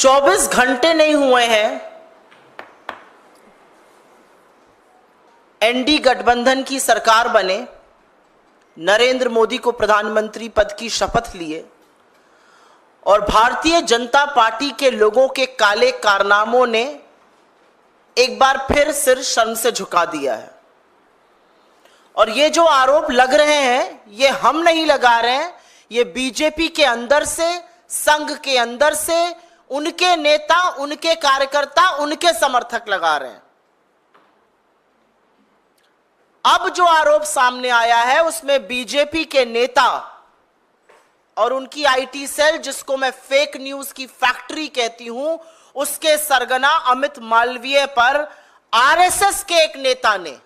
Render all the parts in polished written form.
24 घंटे नहीं हुए हैं एनडी गठबंधन की सरकार बने, नरेंद्र मोदी को प्रधानमंत्री पद की शपथ लिए और भारतीय जनता पार्टी के लोगों के काले कारनामों ने एक बार फिर सिर शर्म से झुका दिया है। और ये जो आरोप लग रहे हैं ये हम नहीं लगा रहे हैं, ये बीजेपी के अंदर से, संघ के अंदर से उनके नेता, उनके कार्यकर्ता, उनके समर्थक लगा रहे हैं। अब जो आरोप सामने आया है उसमें बीजेपी के नेता और उनकी आईटी सेल, जिसको मैं फेक न्यूज की फैक्ट्री कहती हूं, उसके सरगना अमित मालवीय पर आरएसएस के एक नेता ने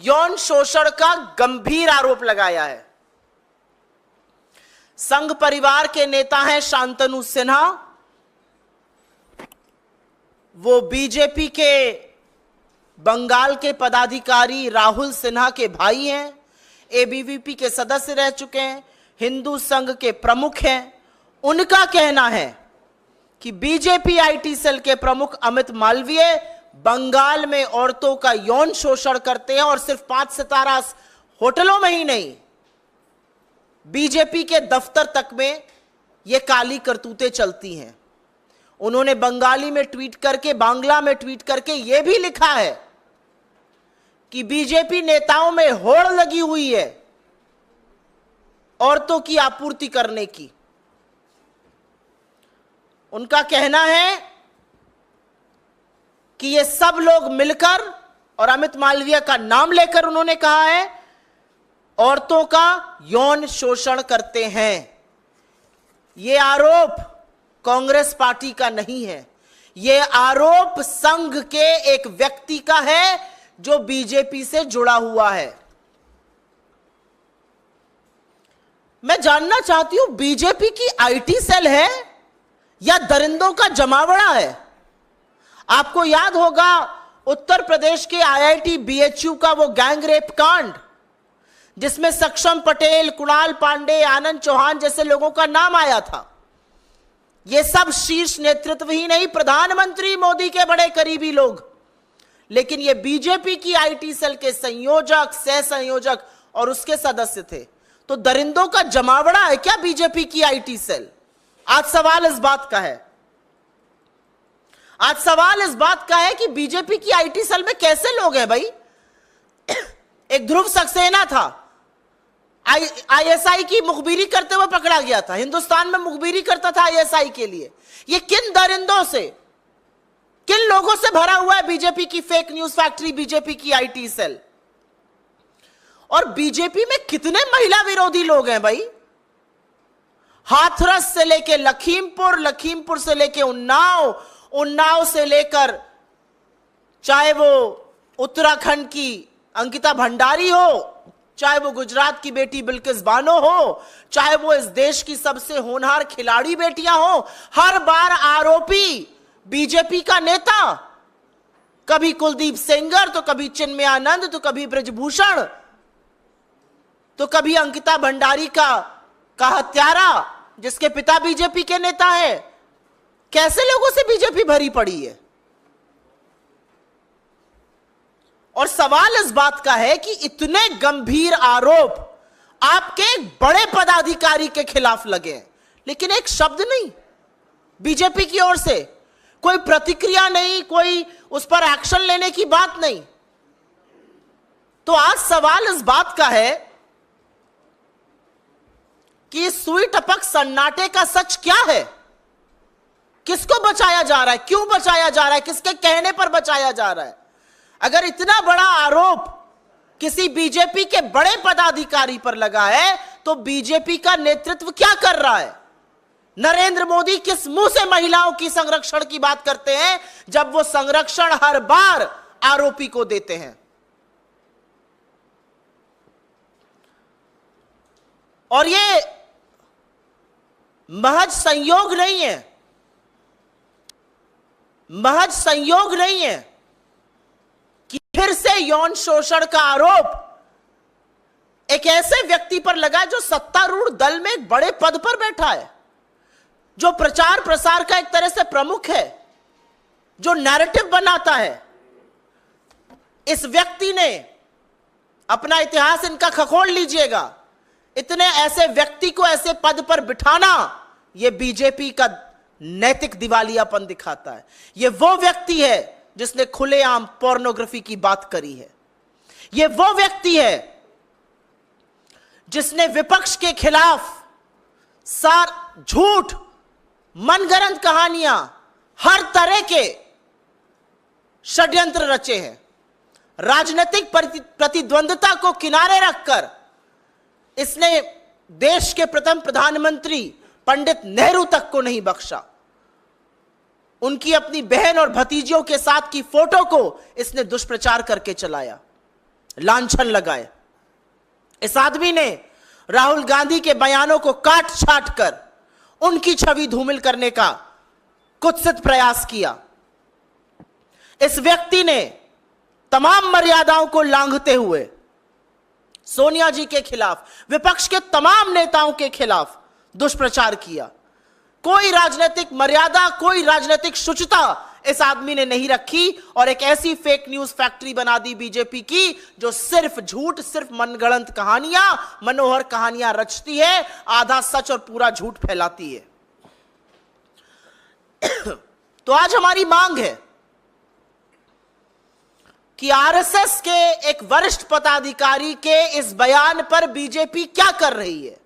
यौन शोषण का गंभीर आरोप लगाया है। संघ परिवार के नेता हैं शांतनु सिन्हा, वो बीजेपी के बंगाल के पदाधिकारी राहुल सिन्हा के भाई हैं, एबीवीपी के सदस्य रह चुके हैं, हिंदू संघ के प्रमुख हैं। उनका कहना है कि बीजेपी आईटी सेल के प्रमुख अमित मालवीय बंगाल में औरतों का यौन शोषण करते हैं और सिर्फ 5 सितारा होटलों में ही नहीं, बीजेपी के दफ्तर तक में ये काली करतूतें चलती हैं। उन्होंने बंगाली में ट्वीट करके, बांग्ला में ट्वीट करके यह भी लिखा है कि बीजेपी नेताओं में होड़ लगी हुई है औरतों की आपूर्ति करने की। उनका कहना है कि ये सब लोग मिलकर, और अमित मालवीय का नाम लेकर उन्होंने कहा है, औरतों का यौन शोषण करते हैं। ये आरोप कांग्रेस पार्टी का नहीं है, ये आरोप संघ के एक व्यक्ति का है जो बीजेपी से जुड़ा हुआ है। मैं जानना चाहती हूं बीजेपी की आईटी सेल है या दरिंदों का जमावड़ा है? आपको याद होगा उत्तर प्रदेश के आईआईटी बीएचयू का वो गैंग रेप कांड, जिसमें सक्षम पटेल, कुणाल पांडे, आनंद चौहान जैसे लोगों का नाम आया था। ये सब शीर्ष नेतृत्व ही नहीं, प्रधानमंत्री मोदी के बड़े करीबी लोग, लेकिन ये बीजेपी की आईटी सेल के संयोजक, सह संयोजक और उसके सदस्य थे। तो दरिंदों का जमावड़ा है क्या बीजेपी की आईटी सेल? आज सवाल इस बात का है, आज सवाल इस बात का है कि बीजेपी की आईटी सेल में कैसे लोग हैं भाई? एक ध्रुव सक्सेना था, आईएसआई की मुखबिरी करते हुए पकड़ा गया था, हिंदुस्तान में मुखबिरी करता था आईएसआई के लिए। ये किन दरिंदों से, किन लोगों से भरा हुआ है बीजेपी की फेक न्यूज फैक्ट्री, बीजेपी की आईटी सेल? और बीजेपी में कितने महिला विरोधी लोग हैं भाई? हाथरस से लेके लखीमपुर, लखीमपुर से लेके उन्नाव, उन्नाव से लेकर चाहे वो उत्तराखंड की अंकिता भंडारी हो, चाहे वो गुजरात की बेटी बिल्किस बानो हो, चाहे वो इस देश की सबसे होनहार खिलाड़ी बेटियां हो, हर बार आरोपी बीजेपी का नेता, कभी कुलदीप सेंगर, तो कभी चिन्मय आनंद, तो कभी ब्रजभूषण, तो कभी अंकिता भंडारी का हत्यारा जिसके पिता बीजेपी के नेता है। कैसे लोगों से बीजेपी भरी पड़ी है? और सवाल इस बात का है कि इतने गंभीर आरोप आपके एक बड़े पदाधिकारी के खिलाफ लगे, लेकिन एक शब्द नहीं बीजेपी की ओर से, कोई प्रतिक्रिया नहीं, कोई उस पर एक्शन लेने की बात नहीं। तो आज सवाल इस बात का है कि सुई टपक सन्नाटे का सच क्या है? किसको बचाया जा रहा है? क्यों बचाया जा रहा है? किसके कहने पर बचाया जा रहा है? अगर इतना बड़ा आरोप किसी बीजेपी के बड़े पदाधिकारी पर लगा है तो बीजेपी का नेतृत्व क्या कर रहा है? नरेंद्र मोदी किस मुंह से महिलाओं की संरक्षण की बात करते हैं जब वो संरक्षण हर बार आरोपी को देते हैं? और ये महज संयोग नहीं है, महज संयोग नहीं है कि फिर से यौन शोषण का आरोप एक ऐसे व्यक्ति पर लगा जो सत्तारूढ़ दल में एक बड़े पद पर बैठा है। जो प्रचार प्रसार का एक तरह से प्रमुख है, जो नैरेटिव बनाता है, इस व्यक्ति ने अपना इतिहास इनका खखोल लीजिएगा, इतने ऐसे व्यक्ति को ऐसे पद पर बिठाना यह बीजेपी का नैतिक दिवालियापन दिखाता है। यह वो व्यक्ति है जिसने खुलेआम पोर्नोग्राफी की बात करी है। यह वो व्यक्ति है जिसने विपक्ष के खिलाफ झूठ, मनगढ़ंत कहानियां, हर तरह के षड्यंत्र रचे हैं। राजनीतिक प्रतिद्वंद्विता को किनारे रखकर इसने देश के प्रथम प्रधानमंत्री पंडित नेहरू तक को नहीं बख्शा। उनकी अपनी बहन और भतीजियों के साथ की फोटो को इसने दुष्प्रचार करके चलाया, लांछन लगाए। इस आदमी ने राहुल गांधी के बयानों को काट छाट कर उनकी छवि धूमिल करने का कुत्सित प्रयास किया। इस व्यक्ति ने तमाम मर्यादाओं को लांघते हुए सोनिया जी के खिलाफ, विपक्ष के तमाम नेताओं के खिलाफ दुष्प्रचार किया। कोई राजनीतिक मर्यादा, कोई राजनीतिक शुचिता इस आदमी ने नहीं रखी और एक ऐसी फेक न्यूज फैक्ट्री बना दी बीजेपी की, जो सिर्फ झूठ, सिर्फ मनगढ़ंत कहानियां, मनोहर कहानियां रचती है, आधा सच और पूरा झूठ फैलाती है। तो आज हमारी मांग है कि आरएसएस के एक वरिष्ठ पदाधिकारी के इस बयान पर बीजेपी क्या कर रही है।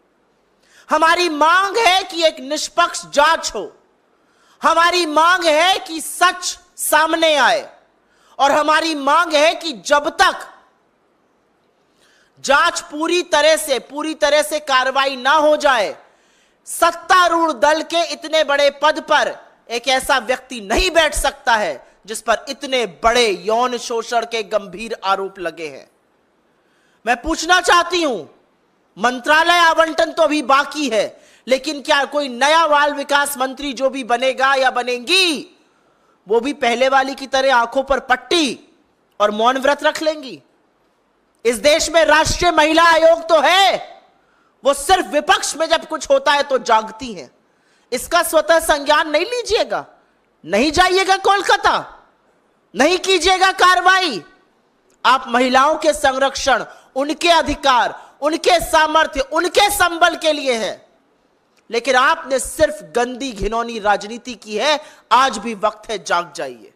हमारी मांग है कि एक निष्पक्ष जांच हो। हमारी मांग है कि सच सामने आए और हमारी मांग है कि जब तक जांच पूरी तरह से कार्रवाई ना हो जाए, सत्तारूढ़ दल के इतने बड़े पद पर एक ऐसा व्यक्ति नहीं बैठ सकता है जिस पर इतने बड़े यौन शोषण के गंभीर आरोप लगे हैं। मैं पूछना चाहती हूं, मंत्रालय आवंटन तो अभी बाकी है, लेकिन क्या कोई नया बाल विकास मंत्री जो भी बनेगा या बनेंगी, वो भी पहले वाली की तरह आंखों पर पट्टी और मौन व्रत रख लेंगी? इस देश में राष्ट्रीय महिला आयोग तो है, वो सिर्फ विपक्ष में जब कुछ होता है तो जागती हैं। इसका स्वतः संज्ञान नहीं लीजिएगा, नहीं जाइएगा कोलकाता, नहीं कीजिएगा कार्रवाई। आप महिलाओं के संरक्षण, उनके अधिकार, उनके सामर्थ्य, उनके संबल के लिए है, लेकिन आपने सिर्फ गंदी घिनौनी राजनीति की है। आज भी वक्त है, जाग जाइए।